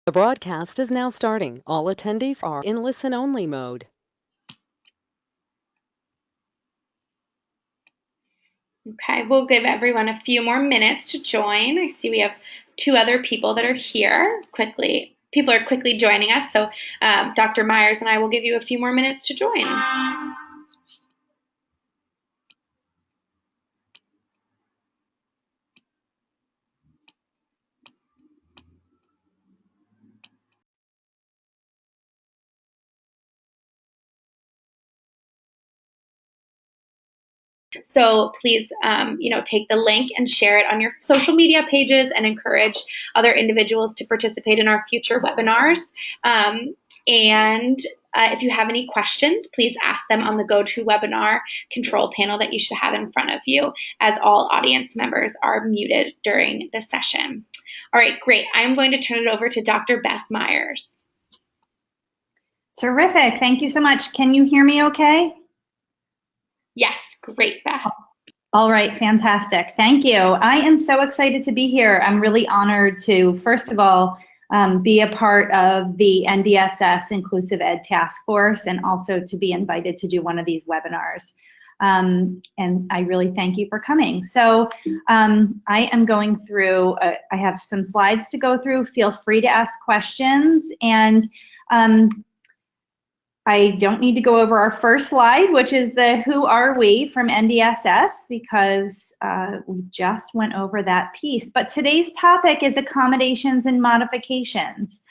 The broadcast is now starting. All attendees are in listen-only mode. Okay, we'll give everyone a few more minutes to join. I see we have two other people that are here quickly. People are quickly joining us, so Dr. Myers and I will give you a few more minutes to join. So please, take the link and share it on your social media pages and encourage other individuals to participate in our future webinars. And if you have any questions, please ask them on the GoToWebinar control panel that you should have in front of you, as all audience members are muted during the session. All right, great. I'm going to turn it over to Dr. Beth Myers. Terrific. Thank you so much. Can you hear me okay? Yes, great, Beth. All right, fantastic. Thank you. I am so excited to be here. I'm really honored to, first of all, be a part of the NDSS Inclusive Ed Task Force and also to be invited to do one of these webinars. And I really thank you for coming. So I am going through, I have some slides to go through. Feel free to ask questions. And I don't need to go over our first slide, which is the who are we from NDSS, because we just went over that piece. But today's topic is accommodations and modifications.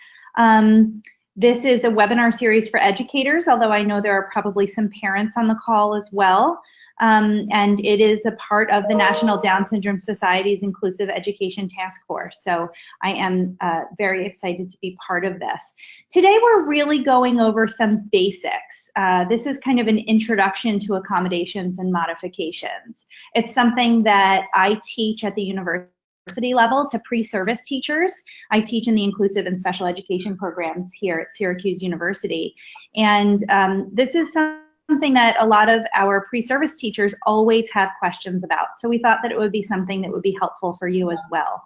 This is a webinar series for educators, although I know there are probably some parents on the call as well. And it is a part of the National Down Syndrome Society's Inclusive Education Task Force. So I am very excited to be part of this. Today we're really going over some basics. This is kind of an introduction to accommodations and modifications. It's something that I teach at the university level to pre-service teachers. I teach in the inclusive and special education programs here at Syracuse University. And this is something that a lot of our pre-service teachers always have questions about. So we thought that it would be something that would be helpful for you as well.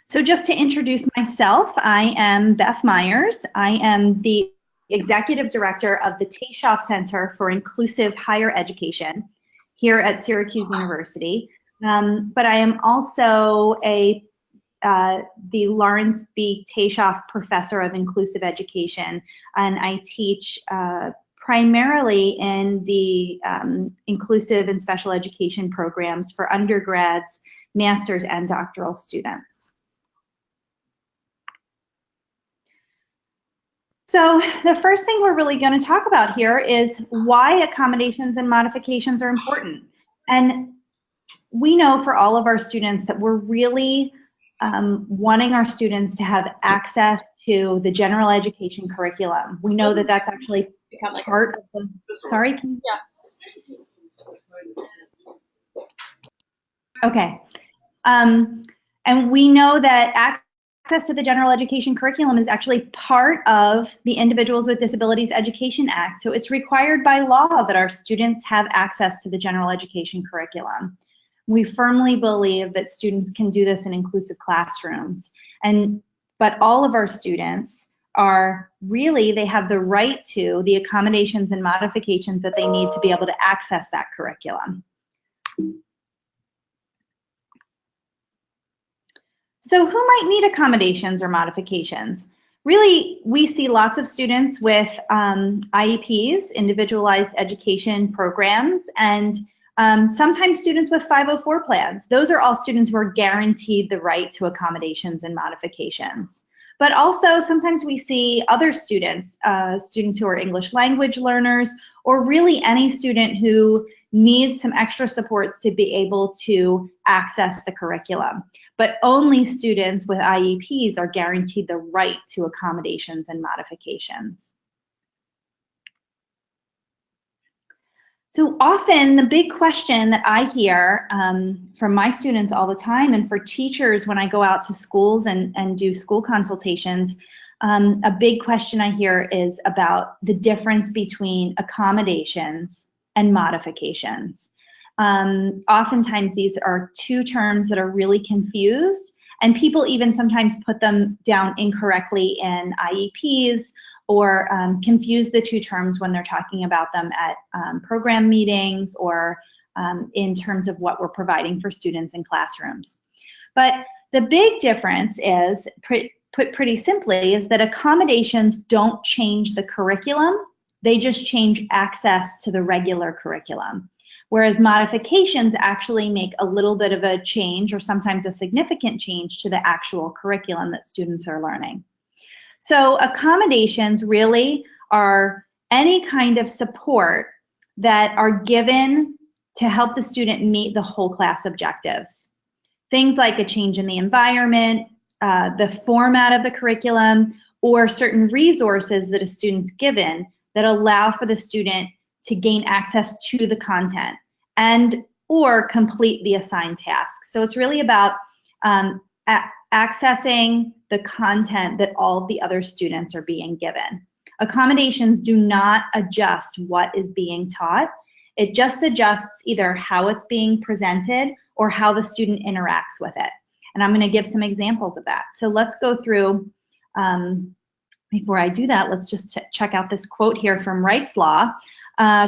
So just to introduce myself, I am Beth Myers. I am the Executive Director of the Tayshoff Center for Inclusive Higher Education here at Syracuse University. But I am also the Lawrence B. Tayshoff Professor of Inclusive Education, and I teach primarily in the inclusive and special education programs for undergrads, master's, and doctoral students. So the first thing we're really going to talk about here is why accommodations and modifications are important. And we know for all of our students that we're really wanting our students to have access to the general education curriculum. We know that that's actually part of the, sorry? Yeah. Okay. And we know that access to the general education curriculum is actually part of the Individuals with Disabilities Education Act. So it's required by law that our students have access to the general education curriculum. We firmly believe that students can do this in inclusive classrooms. But all of our students are really, they have the right to the accommodations and modifications that they need to be able to access that curriculum. So who might need accommodations or modifications? Really, we see lots of students with IEPs, individualized education programs, and sometimes students with 504 plans. Those are all students who are guaranteed the right to accommodations and modifications. But also sometimes we see other students, students who are English language learners, or really any student who needs some extra supports to be able to access the curriculum. But only students with IEPs are guaranteed the right to accommodations and modifications. So often the big question that I hear from my students all the time, and for teachers when I go out to schools and do school consultations, a big question I hear is about the difference between accommodations and modifications. Oftentimes these are two terms that are really confused, And people even sometimes put them down incorrectly in IEPs or confuse the two terms when they're talking about them at program meetings or in terms of what we're providing for students in classrooms. But the big difference is, put pretty simply, is that accommodations don't change the curriculum, they just change access to the regular curriculum. Whereas modifications actually make a little bit of a change or sometimes a significant change to the actual curriculum that students are learning. So accommodations really are any kind of support that are given to help the student meet the whole class objectives. Things like a change in the environment, the format of the curriculum, or certain resources that a student's given that allow for the student to gain access to the content and or complete the assigned task. So it's really about accessing the content that all the other students are being given. Accommodations do not adjust what is being taught. It just adjusts either how it's being presented or how the student interacts with it. And I'm going to give some examples of that. So let's go through, before I do that, let's just check out this quote here from Wright's Law.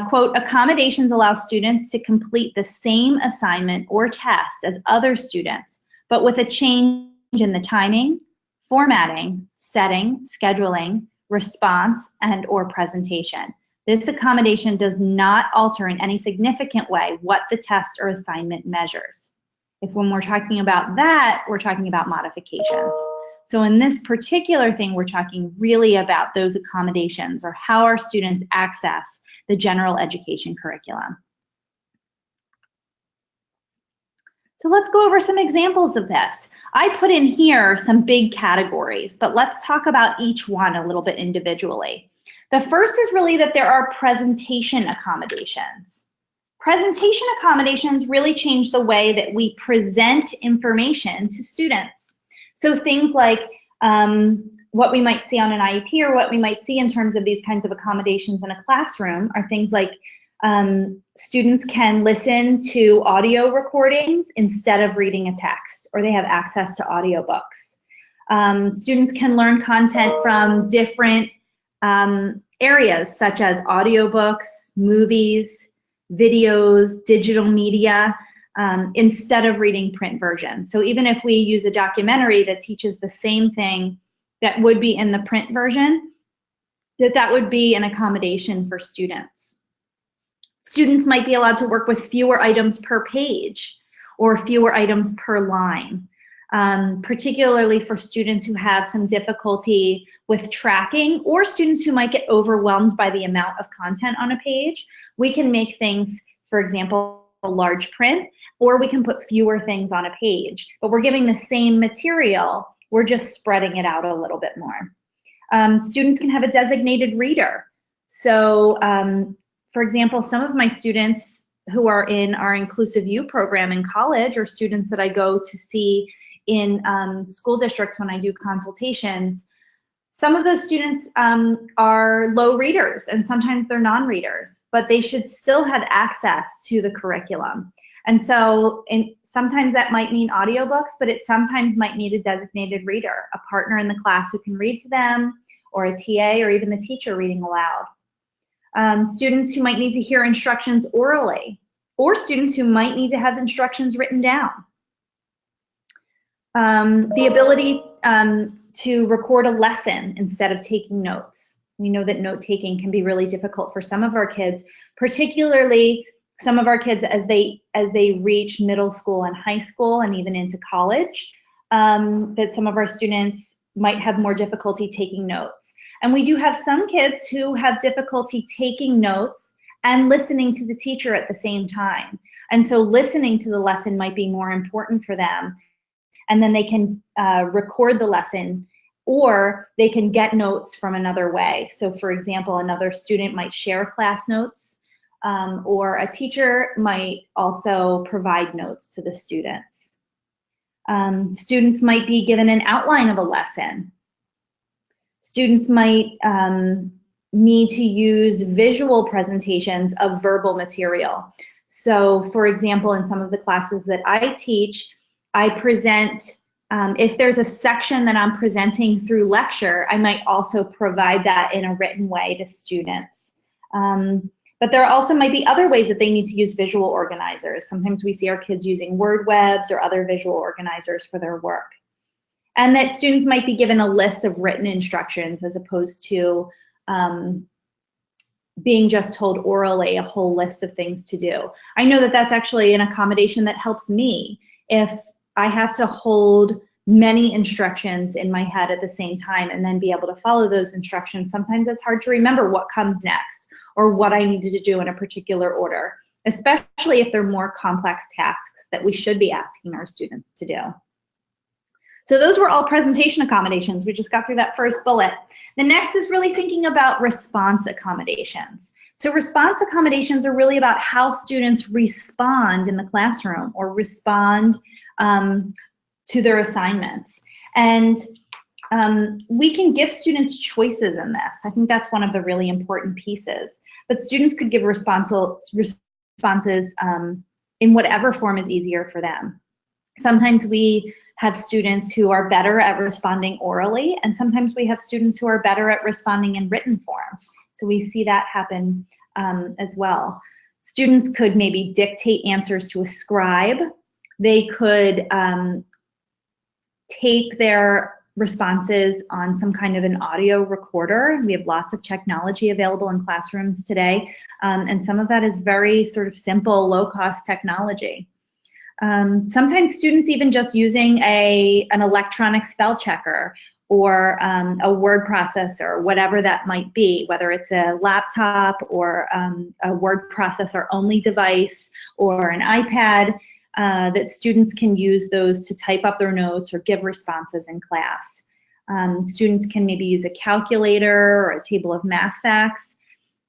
Quote, accommodations allow students to complete the same assignment or test as other students, but with a change in the timing, formatting, setting, scheduling, response, and or presentation. This accommodation does not alter in any significant way what the test or assignment measures. If when we're talking about that, we're talking about modifications. So in this particular thing, we're talking really about those accommodations or how our students access the general education curriculum. So let's go over some examples of this. I put in here some big categories, but let's talk about each one a little bit individually. The first is really that there are presentation accommodations. Presentation accommodations really change the way that we present information to students. So things like what we might see on an IEP or what we might see in terms of these kinds of accommodations in a classroom are things like students can listen to audio recordings instead of reading a text, or they have access to audiobooks. Students can learn content from different areas such as audiobooks, movies, videos, digital media, instead of reading print version. So even if we use a documentary that teaches the same thing that would be in the print version, that would be an accommodation for students. Students might be allowed to work with fewer items per page or fewer items per line, particularly for students who have some difficulty with tracking or students who might get overwhelmed by the amount of content on a page. We can make things, for example, a large print, or we can put fewer things on a page, but we're giving the same material, we're just spreading it out a little bit more. Students can have a designated reader. So, for example, some of my students who are in our Inclusive U program in college, or students that I go to see in school districts when I do consultations, some of those students are low readers and sometimes they're non-readers, but they should still have access to the curriculum. And so sometimes that might mean audiobooks, but it sometimes might need a designated reader, a partner in the class who can read to them, or a TA, or even the teacher reading aloud. Students who might need to hear instructions orally, or students who might need to have instructions written down. The ability to record a lesson instead of taking notes. We know that note taking can be really difficult for some of our kids, particularly some of our kids as they reach middle school and high school and even into college, that some of our students might have more difficulty taking notes. And we do have some kids who have difficulty taking notes and listening to the teacher at the same time. And so listening to the lesson might be more important for them. And then they can record the lesson, or they can get notes from another way. So for example, another student might share class notes, or a teacher might also provide notes to the students. Students might be given an outline of a lesson. Students might need to use visual presentations of verbal material. So for example, in some of the classes that I teach, I present If there's a section that I'm presenting through lecture, I might also provide that in a written way to students. But there also might be other ways that they need to use visual organizers. Sometimes we see our kids using word webs or other visual organizers for their work. And that students might be given a list of written instructions as opposed to being just told orally a whole list of things to do. I know that that's actually an accommodation that helps me. If I have to hold many instructions in my head at the same time and then be able to follow those instructions, sometimes it's hard to remember what comes next or what I needed to do in a particular order, especially if they're more complex tasks that we should be asking our students to do. So those were all presentation accommodations. We just got through that first bullet. The next is really thinking about response accommodations. So response accommodations are really about how students respond in the classroom or respond to their assignments. And we can give students choices in this. I think that's one of the really important pieces. But students could give responses in whatever form is easier for them. Sometimes we have students who are better at responding orally, and sometimes we have students who are better at responding in written form. So we see that happen as well. Students could maybe dictate answers to a scribe. They could tape their responses on some kind of an audio recorder. We have lots of technology available in classrooms today, and some of that is very sort of simple, low-cost technology. Sometimes students even just using an electronic spell checker or a word processor, whatever that might be, whether it's a laptop or a word processor only device or an iPad, that students can use those to type up their notes or give responses in class. Students can maybe use a calculator or a table of math facts.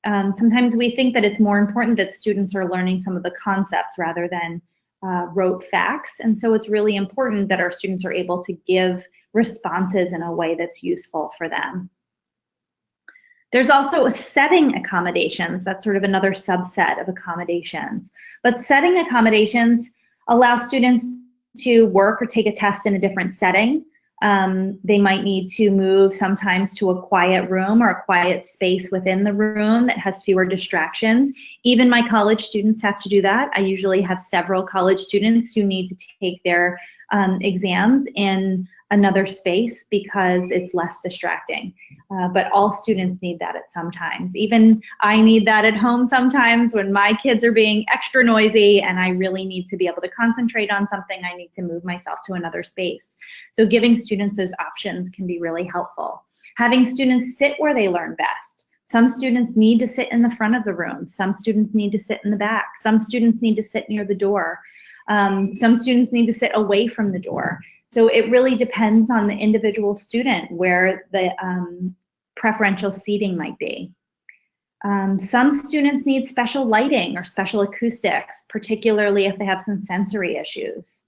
Sometimes we think that it's more important that students are learning some of the concepts rather than rote facts, and so it's really important that our students are able to give responses in a way that's useful for them. There's also setting accommodations. That's sort of another subset of accommodations. But setting accommodations allow students to work or take a test in a different setting. They might need to move sometimes to a quiet room or a quiet space within the room that has fewer distractions. Even my college students have to do that. I usually have several college students who need to take their exams in another space because it's less distracting. But all students need that at some times. Even I need that at home sometimes when my kids are being extra noisy and I really need to be able to concentrate on something. I need to move myself to another space. So giving students those options can be really helpful. Having students sit where they learn best. Some students need to sit in the front of the room. Some students need to sit in the back. Some students need to sit near the door. Some students need to sit away from the door. So it really depends on the individual student where the preferential seating might be. Some students need special lighting or special acoustics, particularly if they have some sensory issues.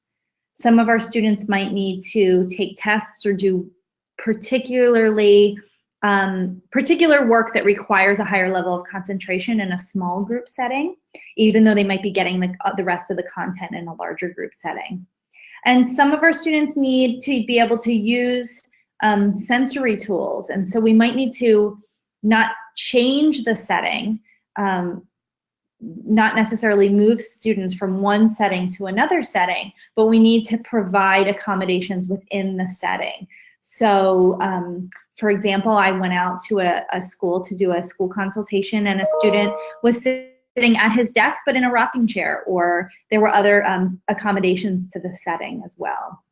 Some of our students might need to take tests or do particular work that requires a higher level of concentration in a small group setting, even though they might be getting the rest of the content in a larger group setting. And some of our students need to be able to use sensory tools. And so we might need to not change the setting, not necessarily move students from one setting to another setting, but we need to provide accommodations within the setting. So, for example, I went out to a school to do a school consultation, and a student was sitting at his desk but in a rocking chair, or there were other accommodations to the setting as well.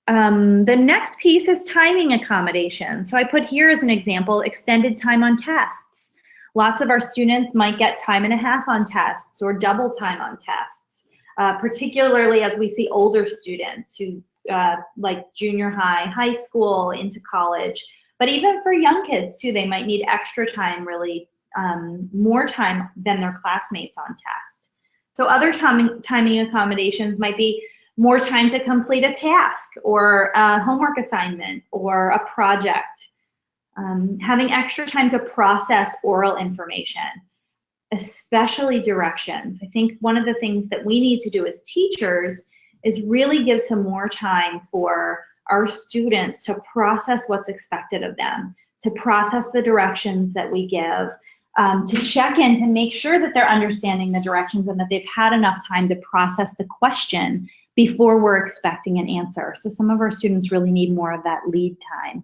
The next piece is timing accommodation. So I put here as an example, extended time on tests. Lots of our students might get time and a half on tests or double time on tests, particularly as we see older students who like junior high, high school, into college. But even for young kids too, they might need extra time, really more time than their classmates on test. So other timing accommodations might be more time to complete a task or a homework assignment or a project. Having extra time to process oral information, especially directions. I think one of the things that we need to do as teachers is really give some more time for our students to process what's expected of them, to process the directions that we give, to check in to make sure that they're understanding the directions and that they've had enough time to process the question before we're expecting an answer. So some of our students really need more of that lead time.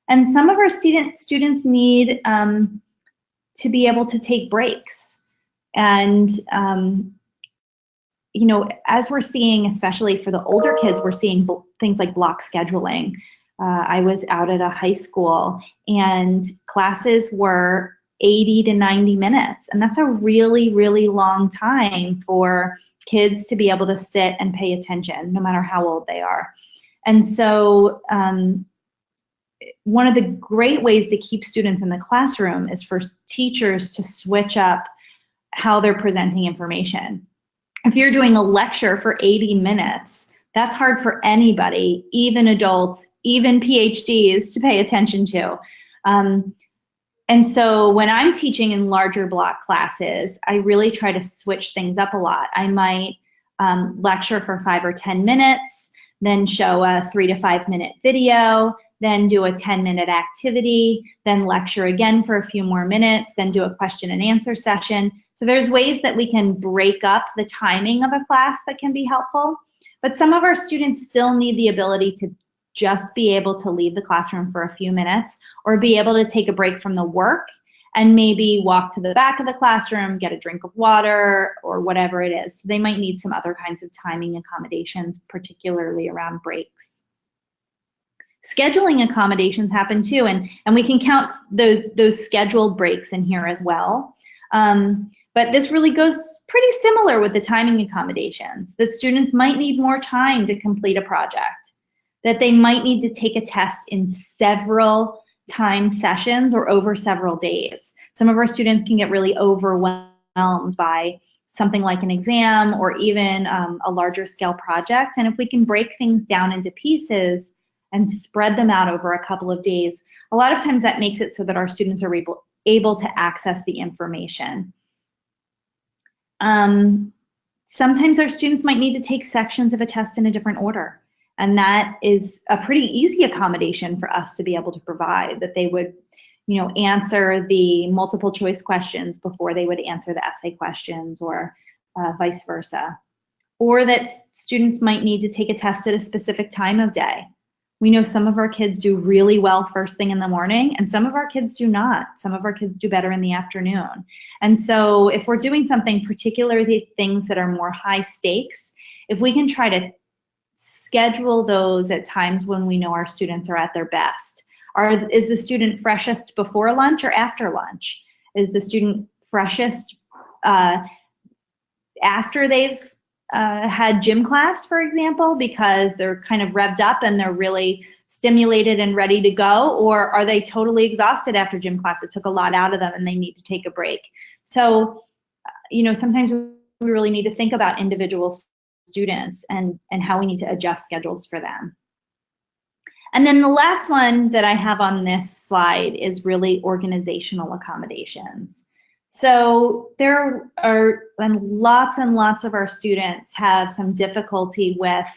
And some of our students need to be able to take breaks. And, you know, as we're seeing, especially for the older kids, we're seeing things like block scheduling. I was out at a high school and classes were 80 to 90 minutes. And that's a really, really long time for kids to be able to sit and pay attention, no matter how old they are. And so one of the great ways to keep students in the classroom is for teachers to switch up how they're presenting information. If you're doing a lecture for 80 minutes, that's hard for anybody, even adults, even PhDs, to pay attention to. And so when I'm teaching in larger block classes, I really try to switch things up a lot. I might lecture for 5 or 10 minutes, then show a 3 to 5 minute video, then do a 10-minute activity, then lecture again for a few more minutes, then do a question and answer session. So there's ways that we can break up the timing of a class that can be helpful. But some of our students still need the ability to just be able to leave the classroom for a few minutes or be able to take a break from the work and maybe walk to the back of the classroom, get a drink of water or whatever it is. They might need some other kinds of timing accommodations, particularly around breaks. Scheduling accommodations happen too, and we can count those scheduled breaks in here as well. But this really goes pretty similar with the timing accommodations, that students might need more time to complete a project, that they might need to take a test in several time sessions or over several days. Some of our students can get really overwhelmed by something like an exam or even a larger scale project. And if we can break things down into pieces and spread them out over a couple of days, a lot of times that makes it so that our students are able to access the information. Sometimes our students might need to take sections of a test in a different order. And that is a pretty easy accommodation for us to be able to provide, that they would, you know, answer the multiple choice questions before they would answer the essay questions, or vice versa. Or that students might need to take a test at a specific time of day. We know some of our kids do really well first thing in the morning, and some of our kids do not. Some of our kids do better in the afternoon. And so if we're doing something, particularly things that are more high stakes, if we can try to schedule those at times when we know our students are at their best. Is the student freshest before lunch or after lunch? Is the student freshest after they've had gym class, for example, because they're kind of revved up and they're really stimulated and ready to go? Or are they totally exhausted after gym class? It took a lot out of them and they need to take a break. So, you know, sometimes we really need to think about individual students and how we need to adjust schedules for them. And then the last one that I have on this slide is really organizational accommodations. So there are, and lots of our students have some difficulty with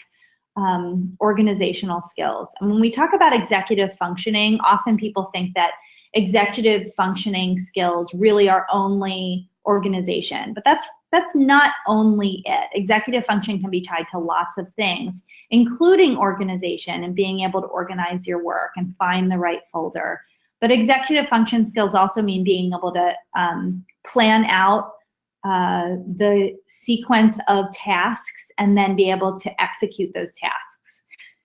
organizational skills. And when we talk about executive functioning, often people think that executive functioning skills really are only organization, but that's not only it. Executive function can be tied to lots of things, including organization and being able to organize your work and find the right folder. But executive function skills also mean being able to plan out the sequence of tasks and then be able to execute those tasks.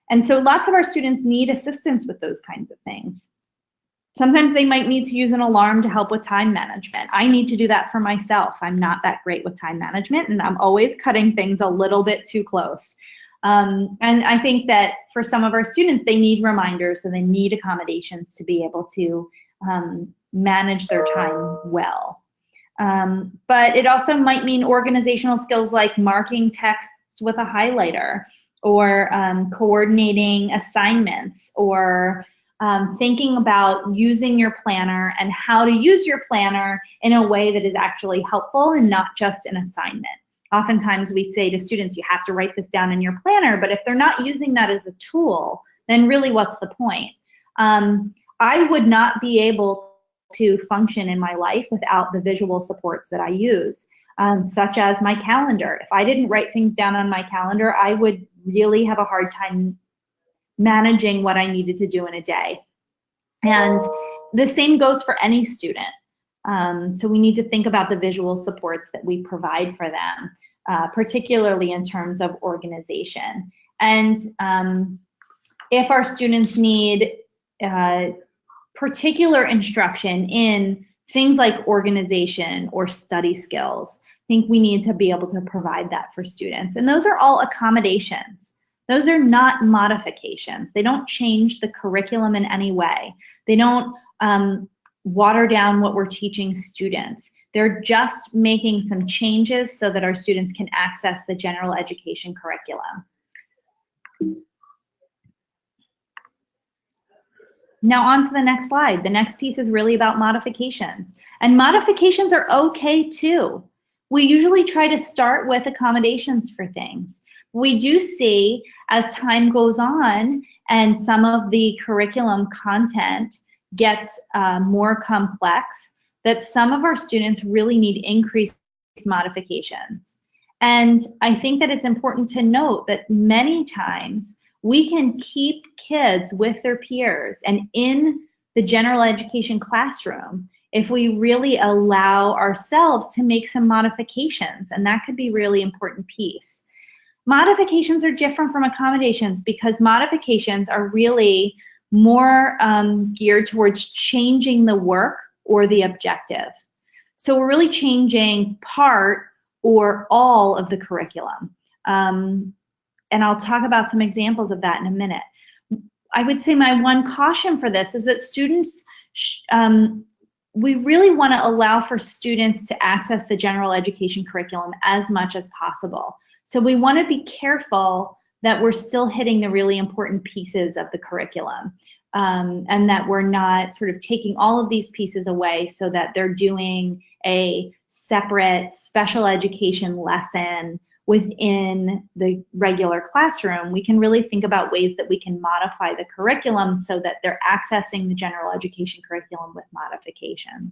And so lots of our students need assistance with those kinds of things. Sometimes they might need to use an alarm to help with time management. I need to do that for myself. I'm not that great with time management, and I'm always cutting things a little bit too close. And I think that for some of our students, they need reminders and they need accommodations to be able to manage their time well. But it also might mean organizational skills like marking texts with a highlighter, or coordinating assignments, or thinking about using your planner and how to use your planner in a way that is actually helpful and not just an assignment. Oftentimes we say to students, you have to write this down in your planner, but if they're not using that as a tool, then really what's the point? I would not be able to function in my life without the visual supports that I use, such as my calendar. If I didn't write things down on my calendar, I would really have a hard time managing what I needed to do in a day. And the same goes for any student. So we need to think about the visual supports that we provide for them, particularly in terms of organization. And if our students need particular instruction in things like organization or study skills, I think we need to be able to provide that for students. And those are all accommodations. Those are not modifications. They don't change the curriculum in any way. They don't water down what we're teaching students. They're just making some changes so that our students can access the general education curriculum. Now on to the next slide. The next piece is really about modifications. And modifications are okay too. We usually try to start with accommodations for things. We do see as time goes on and some of the curriculum content gets more complex, that some of our students really need increased modifications. And I think that it's important to note that many times we can keep kids with their peers and in the general education classroom if we really allow ourselves to make some modifications, and that could be a really important piece. Modifications are different from accommodations because modifications are really more geared towards changing the work or the objective. So we're really changing part or all of the curriculum. And I'll talk about some examples of that in a minute. I would say my one caution for this is that students, we really want to allow for students to access the general education curriculum as much as possible. So we want to be careful that we're still hitting the really important pieces of the curriculum, and that we're not sort of taking all of these pieces away so that they're doing a separate special education lesson within the regular classroom. We can really think about ways that we can modify the curriculum so that they're accessing the general education curriculum with modifications.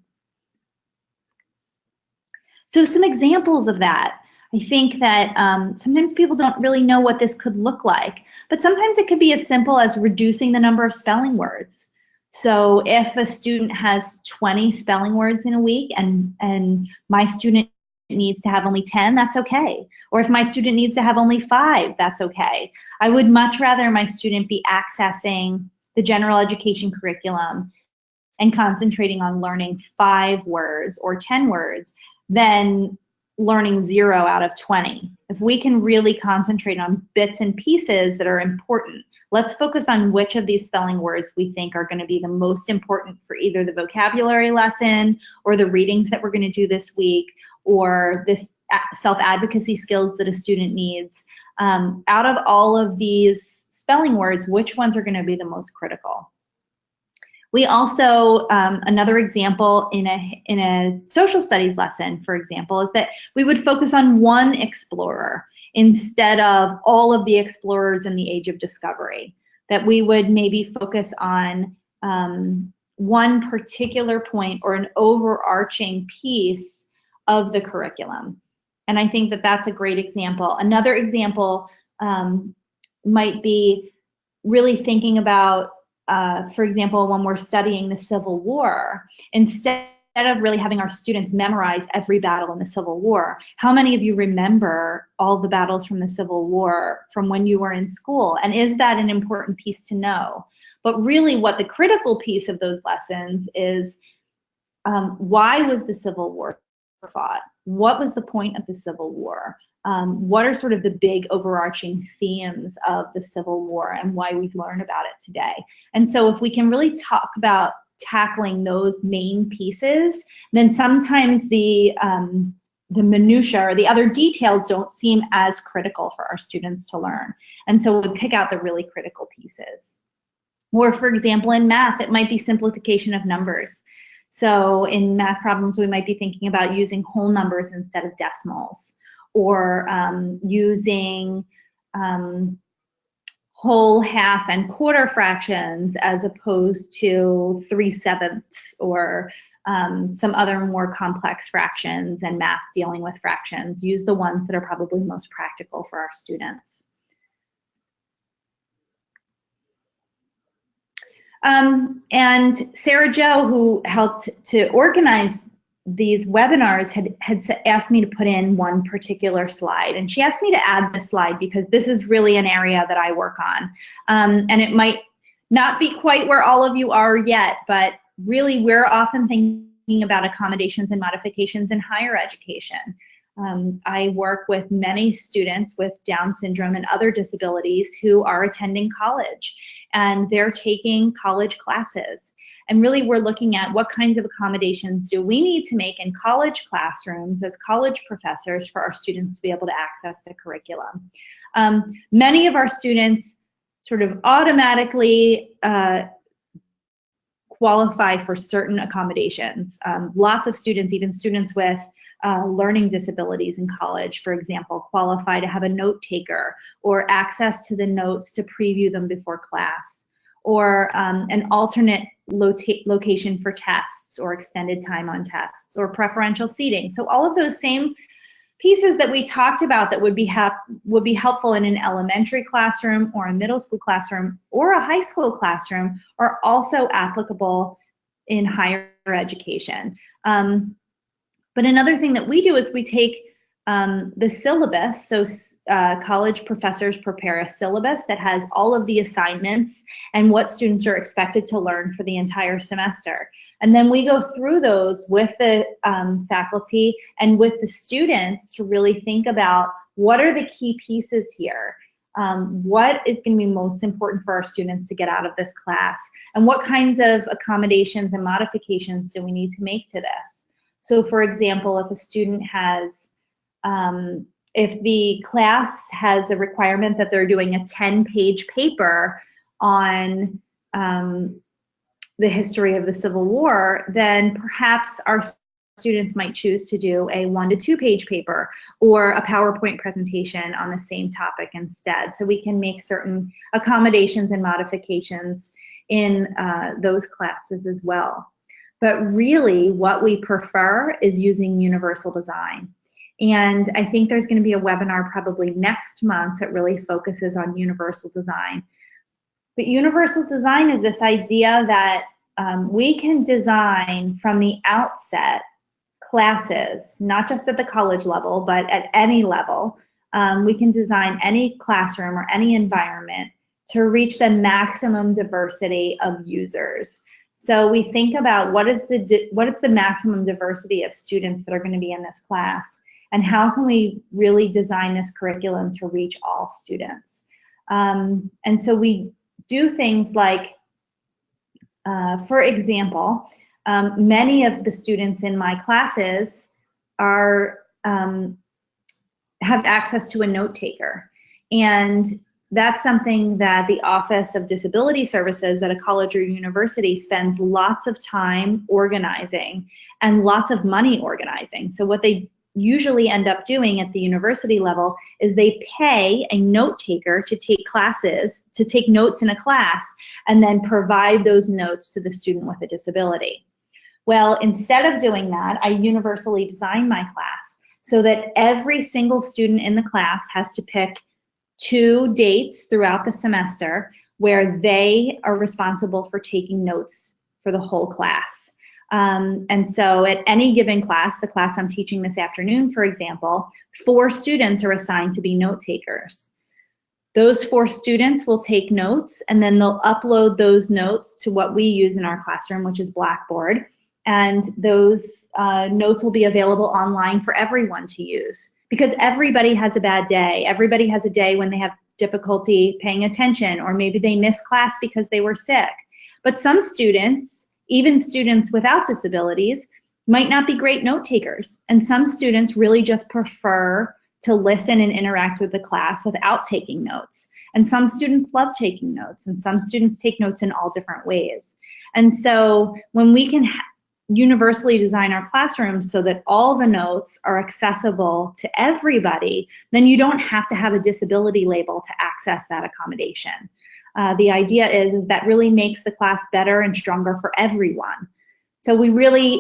So some examples of that. I think that sometimes people don't really know what this could look like, but sometimes it could be as simple as reducing the number of spelling words. So if a student has 20 spelling words in a week and my student needs to have only 10, that's okay. Or if my student needs to have only 5, that's okay. I would much rather my student be accessing the general education curriculum and concentrating on learning 5 words or 10 words than learning 0 out of 20. If we can really concentrate on bits and pieces that are important, let's focus on which of these spelling words we think are going to be the most important for either the vocabulary lesson or the readings that we're going to do this week, or this self-advocacy skills that a student needs. Out of all of these spelling words, which ones are going to be the most critical? We also, another example in a social studies lesson, for example, is that we would focus on one explorer instead of all of the explorers in the age of discovery. That we would maybe focus on one particular point or an overarching piece of the curriculum. And I think that that's a great example. Another example might be really thinking about, for example, when we're studying the Civil War, instead of really having our students memorize every battle in the Civil War, how many of you remember all the battles from the Civil War from when you were in school? And is that an important piece to know? But really what the critical piece of those lessons is, why was the Civil War fought? What was the point of the Civil War? What are sort of the big overarching themes of the Civil War and why we've learned about it today? And so if we can really talk about tackling those main pieces, then sometimes the minutia or the other details don't seem as critical for our students to learn. And so we pick out the really critical pieces. Or for example, in math, it might be simplification of numbers. So in math problems, we might be thinking about using whole numbers instead of decimals. or using whole, half, and quarter fractions as opposed to 3/7 or some other more complex fractions and math dealing with fractions. Use the ones that are probably most practical for our students. And Sarah Jo, who helped to organize these webinars, had asked me to put in one particular slide. And she asked me to add this slide because this is really an area that I work on. And it might not be quite where all of you are yet, but really we're often thinking about accommodations and modifications in higher education. I work with many students with Down syndrome and other disabilities who are attending college, and they're taking college classes. And really we're looking at what kinds of accommodations do we need to make in college classrooms as college professors for our students to be able to access the curriculum. Many of our students sort of automatically qualify for certain accommodations. Lots of students, even students with learning disabilities in college, for example, qualify to have a note taker or access to the notes to preview them before class, or an alternate location for tests or extended time on tests or preferential seating. So all of those same pieces that we talked about that would be helpful in an elementary classroom or a middle school classroom or a high school classroom are also applicable in higher education. But another thing that we do is we take the syllabus, so college professors prepare a syllabus that has all of the assignments and what students are expected to learn for the entire semester. And then we go through those with the faculty and with the students to really think about what are the key pieces here. What is going to be most important for our students to get out of this class, and what kinds of accommodations and modifications do we need to make to this? So for example, if a student has, if the class has a requirement that they're doing a 10-page paper on the history of the Civil War, then perhaps our students might choose to do a 1- to 2-page paper or a PowerPoint presentation on the same topic instead. So we can make certain accommodations and modifications in those classes as well. But really what we prefer is using universal design. And I think there's going to be a webinar probably next month that really focuses on universal design. But universal design is this idea that we can design from the outset classes, not just at the college level, but at any level. We can design any classroom or any environment to reach the maximum diversity of users. So we think about what is the maximum diversity of students that are going to be in this class, and how can we really design this curriculum to reach all students. And so we do things like, for example, many of the students in my classes are have access to a note taker, and that's something that the Office of Disability Services at a college or university spends lots of time organizing and lots of money organizing. So what they usually end up doing at the university level is they pay a note taker to take classes, to take notes in a class, and then provide those notes to the student with a disability. Well, instead of doing that, I universally design my class so that every single student in the class has to pick 2 dates throughout the semester where they are responsible for taking notes for the whole class. And so at any given class, the class I'm teaching this afternoon, for example, 4 students are assigned to be note takers. Those 4 students will take notes, and then they'll upload those notes to what we use in our classroom, which is Blackboard. And those notes will be available online for everyone to use, because everybody has a bad day. Everybody has a day when they have difficulty paying attention, or maybe they miss class because they were sick. But some students, even students without disabilities, might not be great note takers. And some students really just prefer to listen and interact with the class without taking notes. And some students love taking notes, and some students take notes in all different ways. And so when we can universally design our classrooms so that all the notes are accessible to everybody, then you don't have to have a disability label to access that accommodation. The idea is that really makes the class better and stronger for everyone. So we really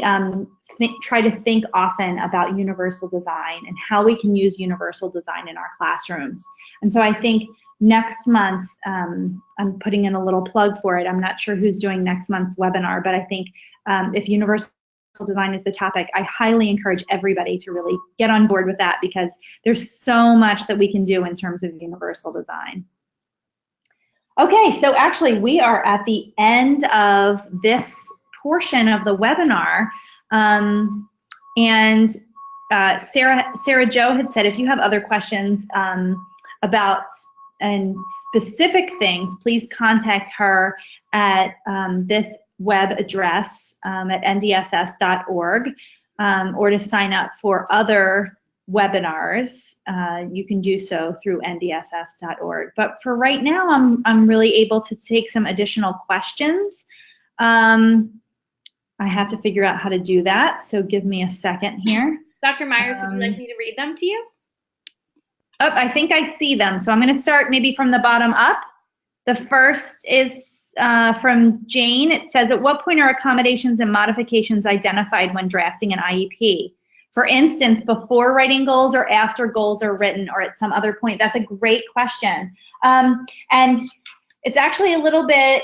try to think often about universal design and how we can use universal design in our classrooms. And so I think next month, I'm putting in a little plug for it. I'm not sure who's doing next month's webinar, but I think if universal design is the topic, I highly encourage everybody to really get on board with that, because there's so much that we can do in terms of universal design. Okay, so actually we are at the end of this portion of the webinar. Sarah Jo had said, if you have other questions about specific things, please contact her at this web address at ndss.org, or to sign up for other webinars, you can do so through ndss.org. But for right now, I'm really able to take some additional questions. I have to figure out how to do that, so give me a second here. Dr. Myers, would you like me to read them to you? Oh, I think I see them. So I'm going to start maybe from the bottom up. The first is from Jane. It says, at what point are accommodations and modifications identified when drafting an IEP? For instance, before writing goals or after goals are written, or at some other point? That's a great question. And it's actually a little bit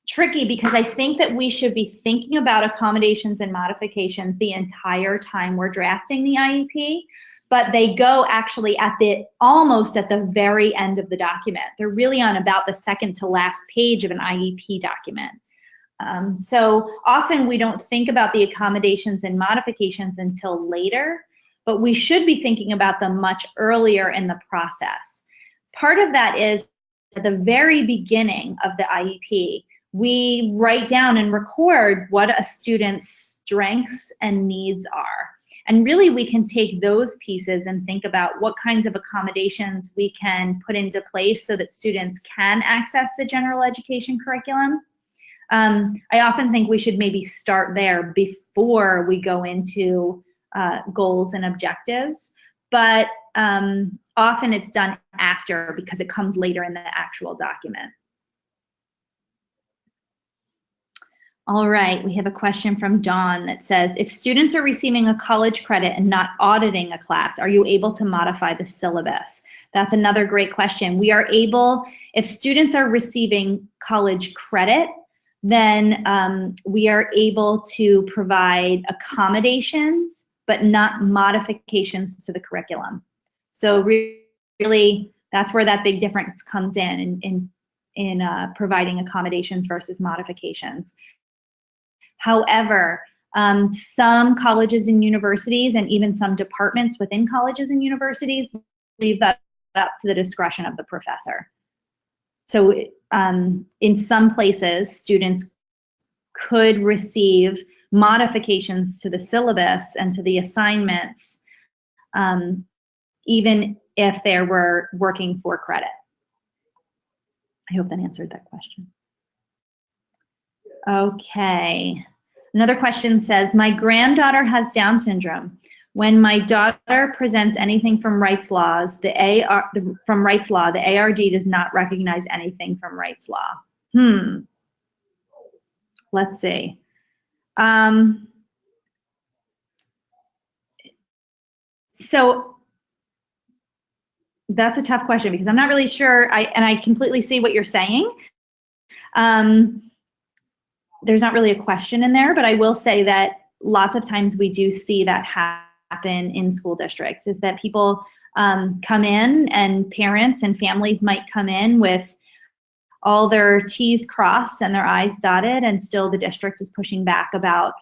tricky, because I think that we should be thinking about accommodations and modifications the entire time we're drafting the IEP, but they go actually at almost at the very end of the document. They're really on about the second to last page of an IEP document. So often we don't think about the accommodations and modifications until later, but we should be thinking about them much earlier in the process. Part of that is at the very beginning of the IEP, we write down and record what a student's strengths and needs are. And really we can take those pieces and think about what kinds of accommodations we can put into place so that students can access the general education curriculum. I often think we should maybe start there before we go into goals and objectives, but often it's done after, because it comes later in the actual document. All right, we have a question from Dawn that says, if students are receiving a college credit and not auditing a class, are you able to modify the syllabus? That's another great question. We are able, if students are receiving college credit, then we are able to provide accommodations, but not modifications to the curriculum. So really, that's where that big difference comes in providing accommodations versus modifications. However, some colleges and universities, and even some departments within colleges and universities, leave that up to the discretion of the professor. So in some places, students could receive modifications to the syllabus and to the assignments, even if they were working for credit. I hope that answered that question. Okay. Another question says, my granddaughter has Down syndrome. When my daughter presents anything from Wright's Law, the ARD does not recognize anything from Wright's Law. Let's see. So that's a tough question, because I'm not really sure, and I completely see what you're saying. There's not really a question in there, but I will say that lots of times we do see that happen in school districts, is that people come in, and parents and families might come in with all their T's crossed and their I's dotted, and still the district is pushing back about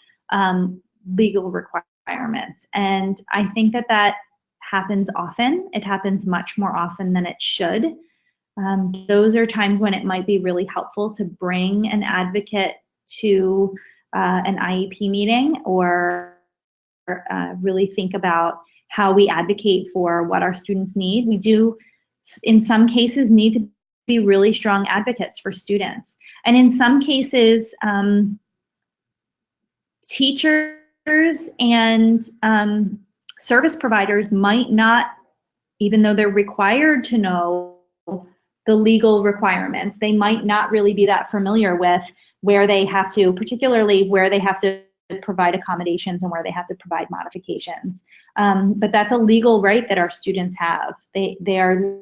legal requirements. And I think that that happens often. It happens much more often than it should. Those are times when it might be really helpful to bring an advocate to an IEP meeting, or really think about how we advocate for what our students need. We do, in some cases, need to be really strong advocates for students. And in some cases, teachers and service providers might not, even though they're required to know the legal requirements, they might not really be that familiar with where they have to, particularly where they have to provide accommodations and where they have to provide modifications. But that's a legal right that our students have. They are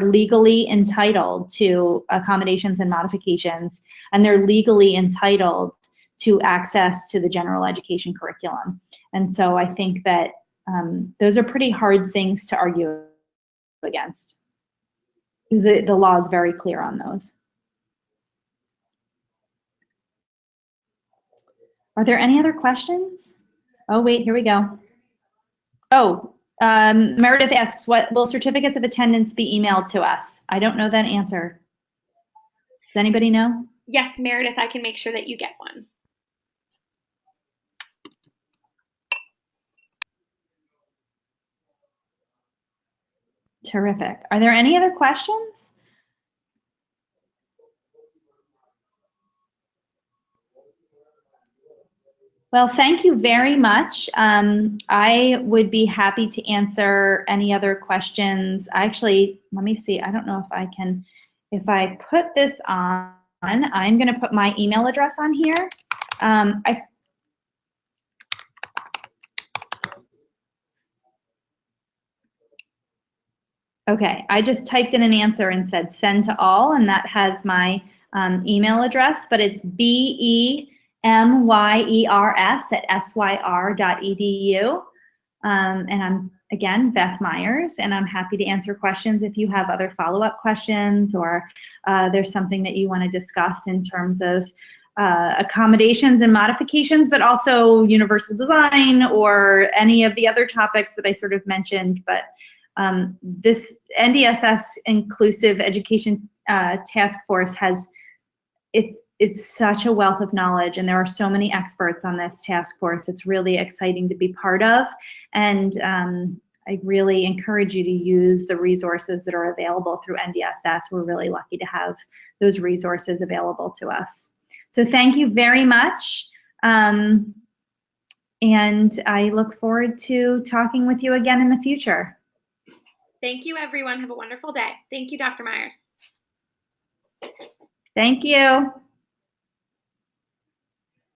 legally entitled to accommodations and modifications, and they're legally entitled to access to the general education curriculum. And so I think that those are pretty hard things to argue against, because the law is very clear on those. Are there any other questions? Oh, wait, here we go. Oh, Meredith asks, what will certificates of attendance be emailed to us? I don't know that answer. Does anybody know? Yes, Meredith, I can make sure that you get one. Terrific. Are there any other questions? Well, thank you very much. I would be happy to answer any other questions. Actually, let me see. I don't know if I can, if I put this on, I'm going to put my email address on here. Okay, I just typed in an answer and said send to all, and that has my email address, but it's BEMYERS@syr.edu. And I'm, again, Beth Myers, and I'm happy to answer questions if you have other follow-up questions, or there's something that you want to discuss in terms of accommodations and modifications, but also universal design or any of the other topics that I sort of mentioned. But this NDSS Inclusive Education Task Force has, it's such a wealth of knowledge, and there are so many experts on this task force. It's really exciting to be part of, and I really encourage you to use the resources that are available through NDSS. We're really lucky to have those resources available to us. So thank you very much, and I look forward to talking with you again in the future. Thank you, everyone. Have a wonderful day. Thank you, Dr. Myers. Thank you.